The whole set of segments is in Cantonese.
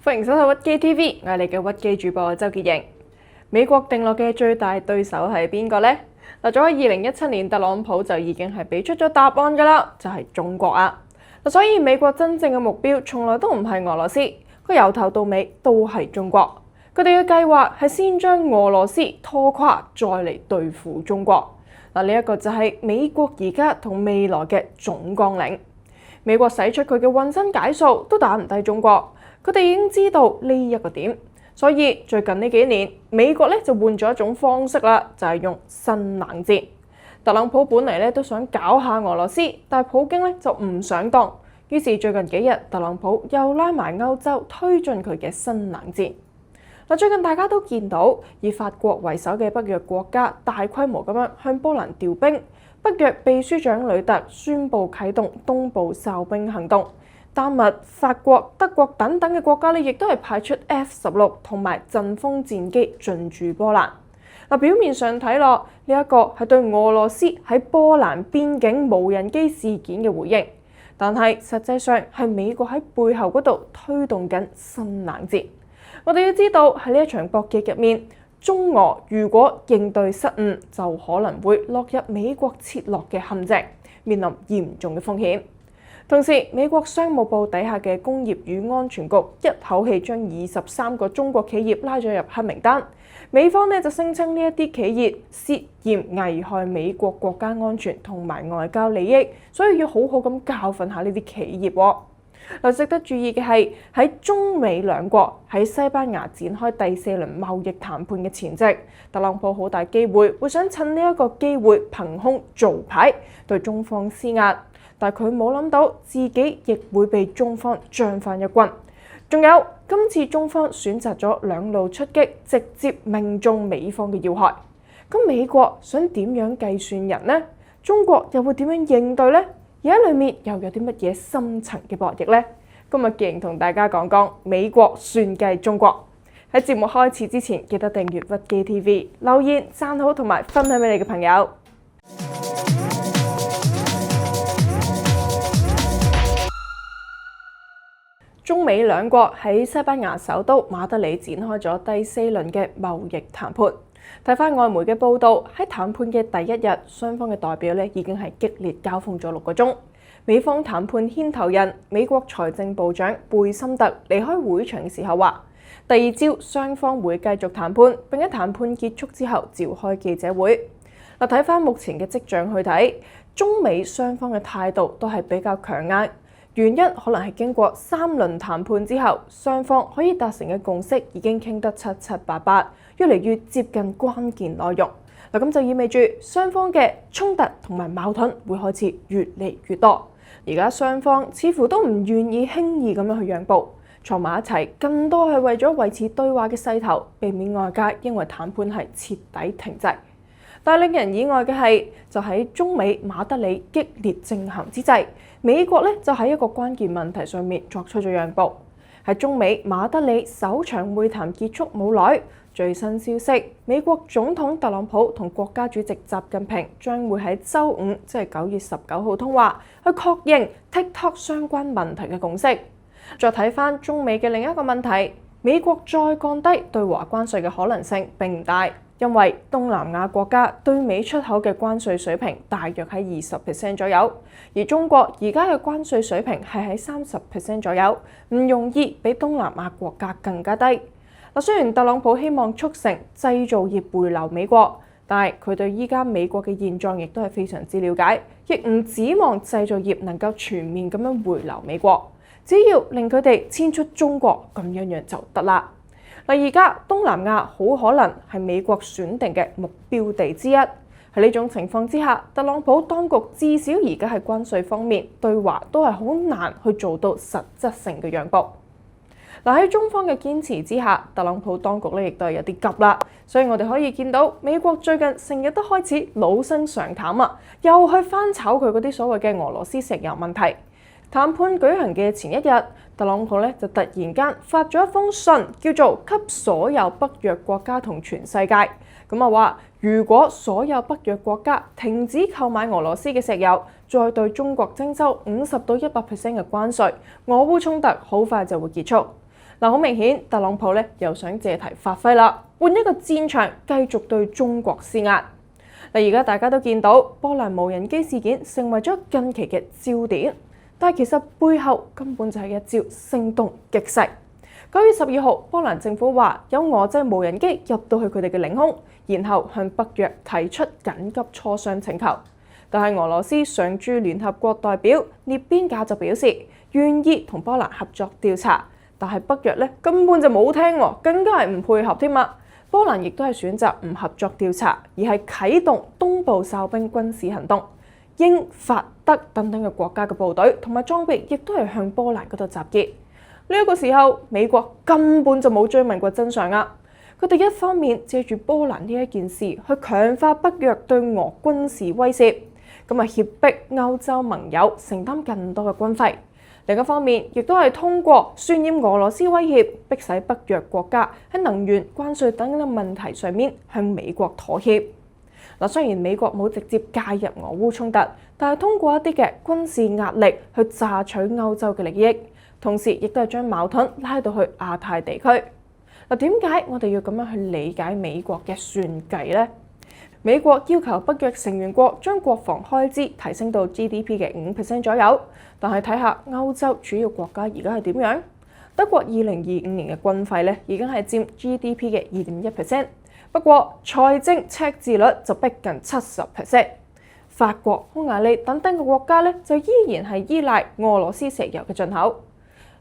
歡迎收睇屈機 TV，我係你嘅屈機主播周潔瑩。美國定落嘅最大對手係邊個呢？早喺2017年，特朗普就已經係俾出咗答案㗎啦，就係中國啊！所以美國真正嘅目標從來都唔係俄羅斯，佢由頭到尾都係中國。佢哋嘅計劃係先將俄羅斯拖垮，再嚟對付中國。呢一個就係美國而家同未來嘅總綱領。美國使出佢嘅渾身解數都打唔低中國，佢哋已經知道呢一個點，所以最近呢幾年，美國就換咗一種方式啦，就係用新冷戰。特朗普本嚟都想搞下俄羅斯，但係普京就唔想當，於是最近幾日，特朗普又拉埋歐洲推進佢嘅新冷戰。最近大家都見到以法國為首嘅北約國家大規模咁樣向波蘭調兵，北約秘書長呂特宣布啟動東部哨兵行動，丹麥、法國、德國等等嘅國家亦都係派出 F-16同埋陣風戰機進駐波蘭。表面上睇落呢一個係對俄羅斯喺波蘭邊境無人機事件嘅回應，但係實際上係美國喺背後嗰度推動緊新冷戰。我哋要知道喺呢一場博弈入面，中俄如果應對失誤，就可能會落入美國設落嘅陷阱，面臨嚴重嘅風險。同時，美國商務部底下嘅工業與安全局一口氣將23個中國企業拉咗入黑名單。美方就聲稱呢一啲企業涉嫌危害美國國家安全同埋外交利益，所以要好好咁教訓下呢啲企業。值得注意嘅係喺中美兩國喺西班牙展開第4輪貿易談判嘅前夕，特朗普好大機會會想趁呢一個機會憑空做牌對中方施壓，但佢冇諗到自己亦會被中方將翻一軍。仲有今次中方選擇咗兩路出擊，直接命中美方嘅要害。咁美國想點樣計算人呢？中國又會點樣應對呢？而喺裏面又有啲乜嘢深層嘅博弈呢？今日潔瑩同大家講講美國算計中國。喺節目開始之前，記得訂閱屈機 TV、留言、讚好同埋分享俾你嘅朋友。中美兩國喺西班牙首都馬德里展開咗第4輪嘅貿易談判。睇翻外媒嘅報道，喺談判嘅第一日，雙方嘅代表已經係激烈交鋒咗6個鐘。美方談判牽頭人美國財政部長貝森特離開會場嘅時候話，第2朝雙方會繼續談判，並喺談判結束之後召開記者會。睇翻目前嘅跡象去睇，中美雙方嘅態度都係比較強硬。原因可能係經過3輪談判之後，雙方可以達成嘅共識已經傾得七七八八，越嚟越接近關鍵內容。咁就意味住雙方嘅衝突同埋矛盾會開始越嚟越多。而家雙方似乎都唔願意輕易咁樣去讓步，坐埋一齊，更多係為咗維持對話嘅勢頭，避免外界認為談判係徹底停滯。但令人意外嘅係，就喺中美馬德里激烈正行之際，美國就喺一個關鍵問題上面作出咗讓步。喺中美馬德里首場會談結束冇耐，最新消息，美國總統特朗普同國家主席習近平將會喺週五，即係9月19號通話，去確認 TikTok 相關問題嘅共識。再睇翻中美嘅另一個問題，美國再降低對華關稅嘅可能性並唔大。因為東南亞國家對美出口嘅關稅水平大約喺20% 左右，而中國而家嘅關稅水平係喺30% 左右，唔容易比東南亞國家更加低。雖然特朗普希望促成製造業回流美國，但係佢對依家美國嘅現狀亦都係非常之了解，亦唔指望製造業能夠全面咁樣回流美國，只要令佢哋遷出中國咁樣就得啦。而家東南亞好可能係美國選定嘅目標地之一。喺呢種情況之下，特朗普當局至少而家喺關稅方面對華都係好難去做到實質性嘅讓步。喺中方嘅堅持之下，特朗普當局亦都係有啲急啦。所以我哋可以見到美國最近成日都開始老生常談啊，又去翻炒佢嗰啲所謂嘅俄羅斯石油問題。談判舉行嘅前一日，特朗普就突然間發咗一封信，叫做給所有北約國家同全世界。話如果所有北約國家停止購買俄羅斯嘅石油，再對中國徵收50%到100%嘅關稅，俄烏衝突好快就會結束。嗱，好明顯，特朗普咧又想借題發揮啦，換一個戰場繼續對中國施壓。嗱，而家大家都見到波蘭無人機事件成為咗近期嘅焦點，但係其實背後根本就係一招聲東擊西。9月12號，波蘭政府話有俄製無人機入到去佢哋嘅領空，然後向北約提出緊急磋商請求。但係俄羅斯常駐聯合國代表涅邊賈就表示願意同波蘭合作調查，但係北約咧根本就冇聽喎，更加係唔配合添啊！波蘭亦都係選擇唔合作調查，而係啟動東部哨兵軍事行動。英、法、德等等嘅國家嘅部隊同埋裝備亦都係向波蘭嗰度集結。呢一個時候，美國根本就冇追問過真相啊！佢哋一方面借住波蘭呢一件事去強化北約對俄軍事威脅，咁啊脅迫歐洲盟友承擔更多嘅軍費；另一方面，亦都係通過渲染俄羅斯威脅，迫使北約國家喺能源、關稅等嘅問題上面向美國妥協。嗱，雖然美國冇直接介入俄烏衝突，但係通過一啲嘅軍事壓力去榨取歐洲嘅利益。同時，亦都係將矛盾拉到去亞太地區。嗱，點解我哋要咁樣去理解美國嘅算計呢？美國要求北約成員國將國防開支提升到 GDP 嘅5% 左右，但係睇下歐洲主要國家而家係點樣？德國2025年嘅軍費咧已經係佔 GDP 嘅2.1%，不過財政赤字率就逼近70%。法國、匈牙利等等嘅國家咧就依然係依賴俄羅斯石油嘅進口。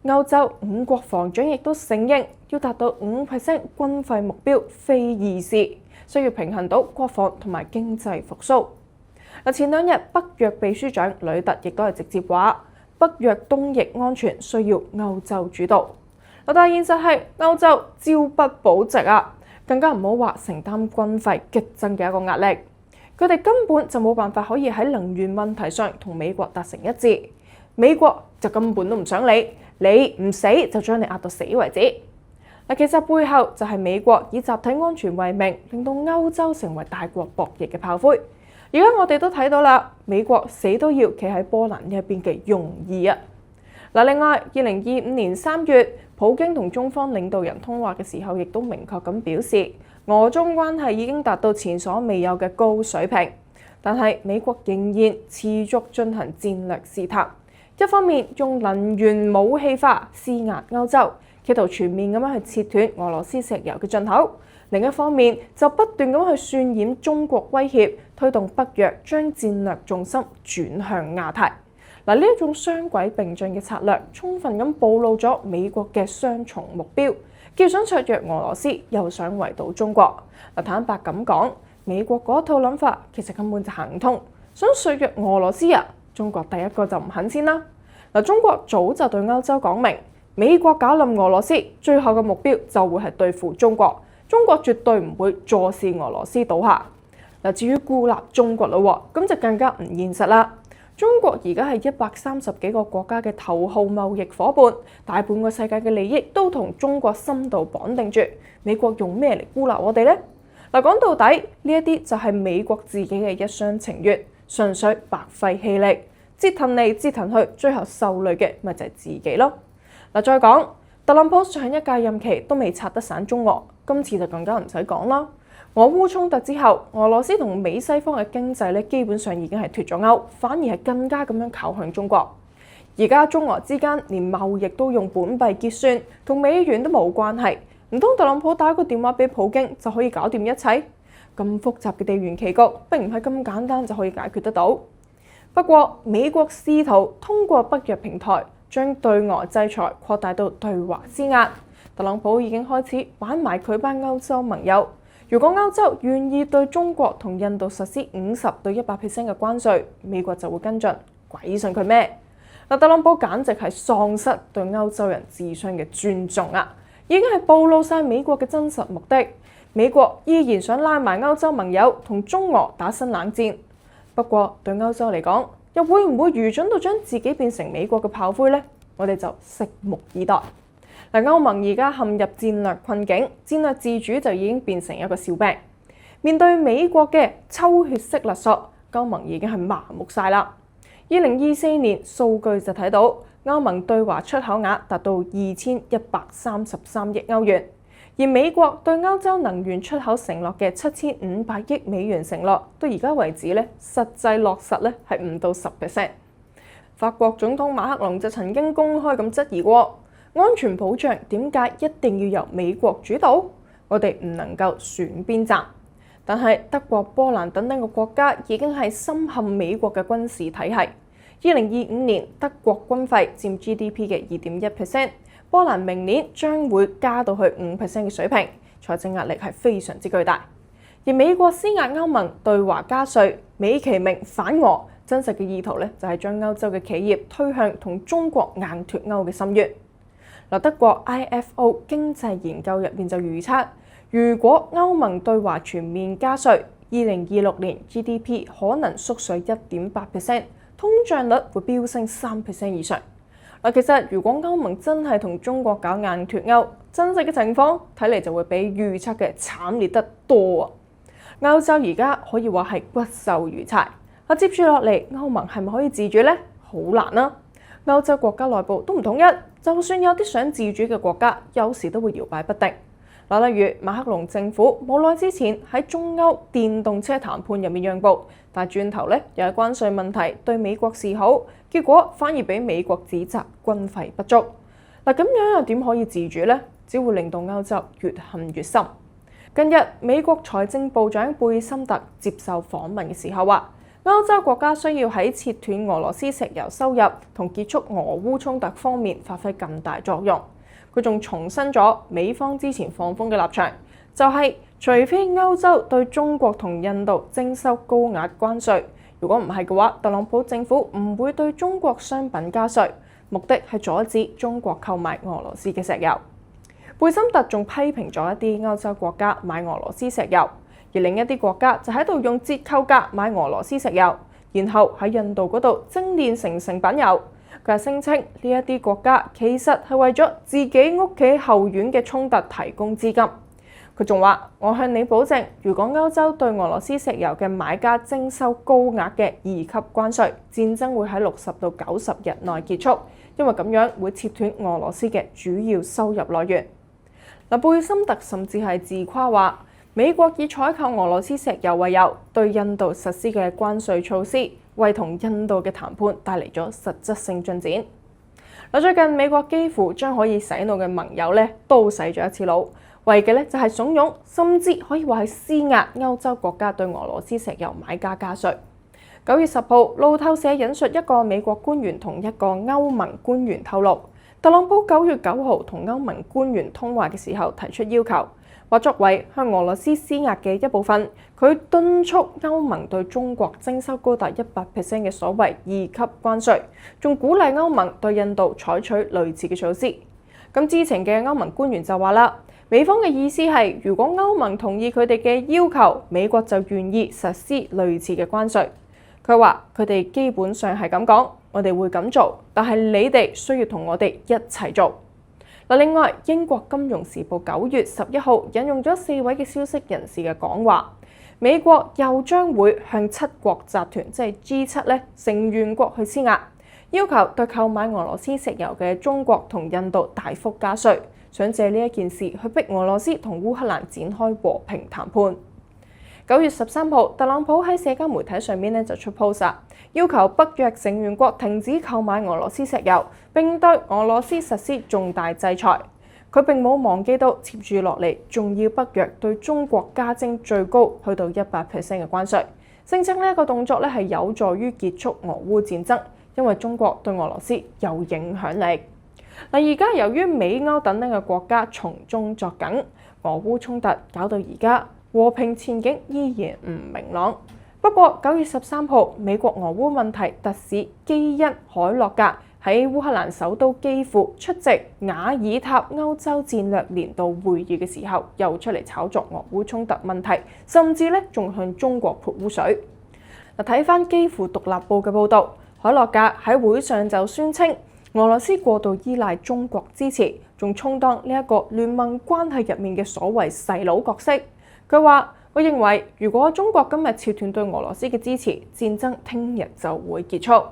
歐洲5國防長亦都承認，要達到5% 軍費目標非易事，需要平衡到國防同埋經濟復甦。前兩日北約秘書長呂特亦都係直接話，北約東翼安全需要歐洲主導。但係現實係歐洲朝不保夕啊，更加唔好話承擔軍費激增嘅一個壓力。佢哋根本就冇辦法可以喺能源問題上同美國達成一致，美國就根本都唔想理。你唔死就將你壓到死為止。嗱，其實背後就係美國以集體安全為名，令到歐洲成為大國博弈嘅炮灰。而家我哋都睇到啦，美國死都要企喺波蘭呢一邊嘅用意啊。嗱，另外2025年3月，普京同中方領導人通話嘅時候，亦都明確咁表示，俄中關係已經達到前所未有嘅高水平。但係美國仍然持續進行戰略試探。一方面用能源武器化施壓歐洲，企圖全面咁樣去切斷俄羅斯石油嘅進口；另一方面就不斷咁去渲染中國威脅，推動北約將戰略重心轉向亞太。嗱，呢一種雙軌並進嘅策略，充分咁暴露咗美國嘅雙重目標，既想削弱俄羅斯，又想圍堵中國。嗱，坦白咁講，美國嗰套諗法其實根本就行唔通，想削弱俄羅斯啊！中國第一個就唔肯先啦。嗱，中國早就對歐洲講明，美國搞冧俄羅斯，最後嘅目標就會係對付中國。中國絕對唔會坐視俄羅斯倒下。嗱，至於孤立中國咯，咁就更加唔現實啦。中國而家係130幾個國家嘅頭號貿易夥伴，大半個世界嘅利益都同中國深度綁定住。美國用咩嚟孤立我哋呢？嗱，講到底呢一啲就係美國自己嘅一廂情願，純粹白費氣力，折騰嚟折騰去，最後受累嘅咪就係自己咯。嗱，再講特朗普上一屆任期都未拆得散中俄，今次就更加唔使講啦。俄烏衝突之後，俄羅斯同美西方嘅經濟咧基本上已經係脫咗鈎，反而係更加咁樣靠向中國。而家中俄之間連貿易都用本幣結算，同美元都冇關係，唔通特朗普打個電話俾普京就可以搞掂一切？咁複雜嘅地緣棋局並唔係咁簡單就可以解決得到。不過美國試圖通過北約平台將對俄制裁擴大到對華施壓，特朗普已經開始玩埋佢班歐洲盟友。如果歐洲願意對中國同印度實施50%到100%嘅關稅，美國就會跟進，鬼信佢咩？特朗普簡直係喪失對歐洲人智商嘅尊重啊！已經係暴露晒美國嘅真實目的。美國依然想拉埋歐洲盟友同中俄打新冷戰。不過對歐洲嚟講，又會唔會愚蠢到將自己變成美國嘅炮灰呢？我哋就拭目以待。歐盟而家陷入戰略困境，戰略自主就已經變成一個笑柄。面對美國嘅抽血式勒索，歐盟已經係麻木晒啦。2024年數據就睇到歐盟對華出口額達到2133億歐元，而美國對歐洲能源出口承諾嘅7500億美元承諾，到而家為止咧，實際落實咧係唔到10%。法國總統馬克龍就曾經公開咁質疑過，安全保障點解一定要由美國主導？我哋唔能夠選邊站。但係德國、波蘭等等嘅國家已經係深陷美國嘅軍事體系。2025年德國軍費佔 GDP 嘅2.1%，波蘭明年將會加到去5% 嘅水平，財政壓力係非常之巨大。而美國施壓歐盟對華加稅，美其名反俄，真實嘅意圖咧就係將歐洲嘅企業推向同中國硬脫歐嘅深淵。德國 IFO 經濟研究入面就預測，如果歐盟對華全面加稅，2026年 GDP 可能縮水1.8%，通脹率會飆升3% 以上。其實如果歐盟真係同中國搞硬脫歐，真實嘅情況睇嚟就會比預測嘅慘烈得多啊！歐洲而家可以話係骨瘦如柴。接住落嚟，歐盟係咪可以自主呢？好難啊！歐洲國家內部都唔統一，就算有啲想自主嘅國家，有時都會搖擺不定。例如馬克龍政府冇耐之前喺中歐電動車談判入面讓步，但係轉頭咧又係關稅問題對美國示好，結果反而俾美國指責軍費不足。咁樣又點可以自主呢？只會令到歐洲越陷越深。近日美國財政部長貝森特接受訪問嘅時候話，歐洲國家需要喺切斷俄羅斯石油收入同結束俄烏衝突方面發揮更大作用。佢仲重申咗美方之前放風嘅立場，就係除非歐洲對中國同印度徵收高額關稅，如果唔係嘅話，特朗普政府唔會對中國商品加稅，目的係阻止中國購買俄羅斯嘅石油。貝森特仲批評咗一啲歐洲國家買俄羅斯石油，而另一啲國家就喺度用折扣價買俄羅斯石油，然後喺印度嗰度精煉成成品油。佢聲稱呢一啲國家其實係為咗自己屋企後院嘅衝突提供資金。佢仲話：我向你保證，如果歐洲對俄羅斯石油嘅買家徵收高額嘅二級關稅，戰爭會喺60到90日內結束，因為咁樣會切斷俄羅斯嘅主要收入來源。貝森特甚至係自誇話，美國以採購俄羅斯石油為由，對印度實施嘅關稅措施，為同印度嘅談判帶嚟咗實質性進展。最近美國幾乎將可以洗腦嘅盟友都洗咗一次腦，為嘅就係慫恿，甚至可以話係施壓歐洲國家對俄羅斯石油買家加稅。9月10號，路透社引述一個美國官員同一個歐盟官員透露，特朗普9月9號同歐盟官員通話嘅時候提出要求，話作為向俄羅斯施壓嘅一部分，佢敦促歐盟對中國徵收高達100% 嘅所謂二級關稅，仲鼓勵歐盟對印度採取類似嘅措施。咁知情嘅歐盟官員就話啦，美方嘅意思係，如果歐盟同意佢哋嘅要求，美國就願意實施類似嘅關稅。佢話佢哋基本上係咁講，我哋會咁做，但係你哋需要同我哋一齊做。另外，英國金融時報9月11號引用咗4位嘅消息人士嘅講話，美國又將會向7國集團，即係 G7 成員國去施壓，要求對購買俄羅斯石油嘅中國同印度大幅加稅，想借呢一件事去逼俄羅斯同烏克蘭展開和平談判。9月13號，特朗普喺社交媒體上面就出 post， 要求北約成員國停止購買俄羅斯石油，並對俄羅斯實施重大制裁。佢並冇忘記到接住落嚟，仲要北約對中國加徵最高去到100% 嘅關稅，聲稱呢一個動作係有助於結束俄烏戰爭，因為中國對俄羅斯有影響力。而家由於美歐等等嘅國家從中作梗，俄烏衝突搞到而家和平前景依然唔明朗。不過9月13號，美國俄烏問題特使基恩海洛格喺烏克蘭首都基輔出席瓦爾塔歐洲戰略年度會議嘅時候，又出嚟炒作俄烏衝突問題，甚至仲向中國潑污水。睇翻基輔獨立報嘅報導，海洛格喺會上就宣稱俄羅斯過度依賴中國支持，仲充當呢一個聯盟關係入面嘅所謂細佬角色。佢話：我認為如果中國今日切斷對俄羅斯嘅支持，戰爭聽日就會結束。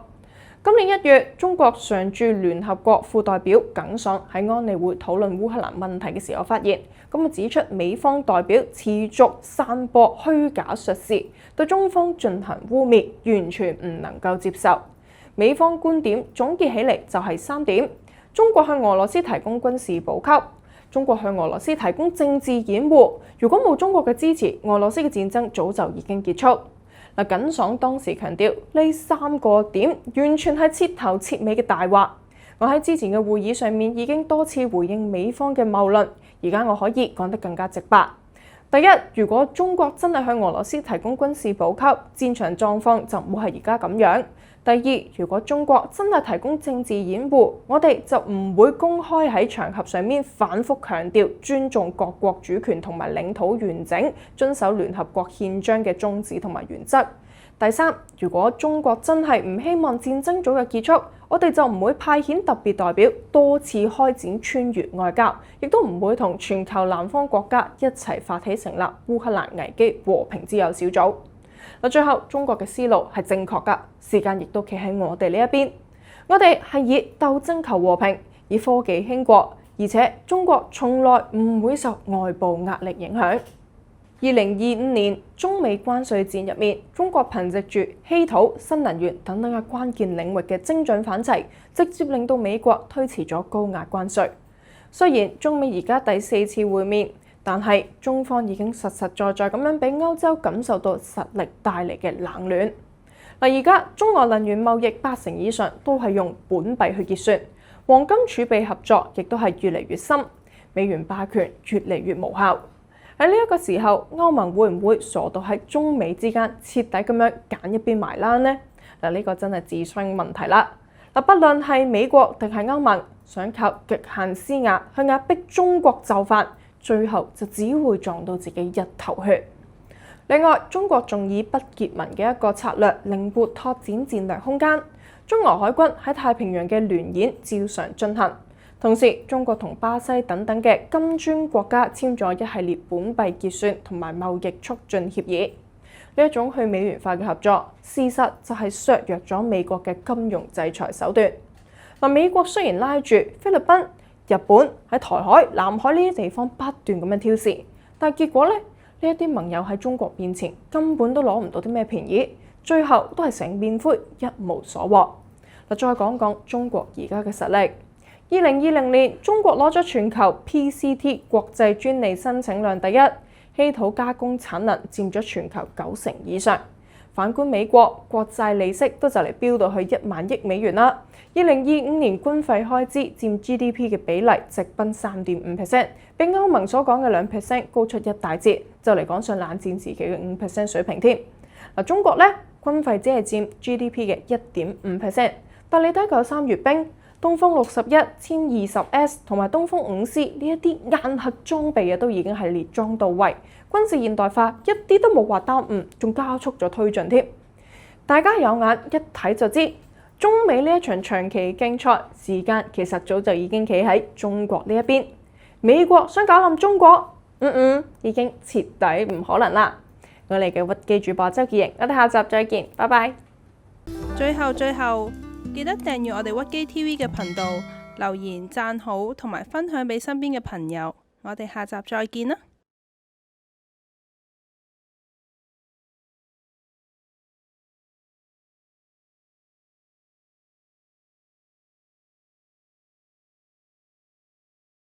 今年1月，中國常駐聯合國副代表耿爽喺安理會討論烏克蘭問題嘅時候發言，指出美方代表持續散播虛假述事，對中方進行污蔑，完全唔能夠接受。美方觀點總結起嚟就係3點：中國向俄羅斯提供軍事補給，中國向俄羅斯提供政治掩護。如果冇中國嘅支持，俄羅斯嘅戰爭早就已經結束。耿爽當時強調，呢3個點完全係徹頭徹尾嘅大話。我喺之前嘅會議上面已經多次回應美方嘅謬論，而家我可以講得更加直白。第一，如果中國真係向俄羅斯提供軍事補給，戰場狀況就唔會係而家咁樣。第二，如果中國真係提供政治掩護，我哋就唔會公開喺場合上面反覆強調尊重各國主權同埋領土完整，遵守聯合國憲章嘅宗旨同埋原則。第三，如果中國真係唔希望戰爭早日結束，我哋就唔會派遣特別代表多次開展穿越外交，亦都唔會同全球南方國家一齊發起成立烏克蘭危機和平之友小組。最後中國嘅思路係正確㗎，時間亦都企喺我哋呢一邊。我哋係以鬥爭求和平，以科技興國，而且中國從來唔會受外部壓力影響。2025年中美關稅戰入面，中國憑藉住稀土、新能源等等嘅關鍵領域嘅精準反制，直接令到美國推遲咗高壓關稅。雖然中美而家第4次會面，但係中方已經實實在在咁樣俾歐洲感受到實力帶嚟嘅冷暖。而家中俄能源貿易80%以上都係用本幣去結算，黃金儲備合作亦都係越嚟越深，美元霸權越嚟越無效。喺呢一個時候，歐盟會唔會傻到喺中美之間徹底咁樣揀一邊埋單呢？呢個真係自相問題啦。不論係美國定係歐盟，想靠極限施壓去壓迫中國就範，最後就只會撞到自己一頭血。另外，中國仲以不結盟嘅一個策略，靈活拓展戰略空間。中俄海軍喺太平洋嘅聯演照常進行。同時，中國同巴西等等嘅金磚國家簽咗一系列本幣結算同埋貿易促進協議。呢一種去美元化嘅合作，事實就係削弱咗美國嘅金融制裁手段。美國雖然拉住菲律賓、日本喺台海、南海呢啲地方不斷咁樣挑事，但係結果呢一啲盟友喺中國面前根本都攞唔到啲咩便宜，最後都係成面灰，一無所獲。再講講中國而家嘅實力。2020年，中國攞咗全球 PCT 國際專利申請量第一，稀土加工產能佔咗全球90%以上。反觀美國，國債利息都就嚟飆到去1萬億美元啦。2025年軍費開支佔 GDP 嘅比例直奔3.5%，比歐盟所講嘅2%高出一大截，就嚟講上冷戰時期嘅5% 水平添。中國咧軍費只係佔 GDP 嘅1.5%，但你睇嚿3閱兵、東風61、殲20S 同埋東風5C呢一啲硬核裝備都已經係列裝到位，軍事現代化一啲都冇話耽誤，仲加速咗推進添。大家有眼一睇就知，中美呢一場長期競賽，時間其實早就已經企喺中國呢一邊。美國想搞冧中國，已經徹底唔可能啦。我哋嘅屈機主播周潔瑩，我哋下集再見，拜拜。最後。記得訂閱我哋屈機 TV 嘅頻道，留言讚好同埋分享俾身邊嘅朋友。我哋下集再見啦！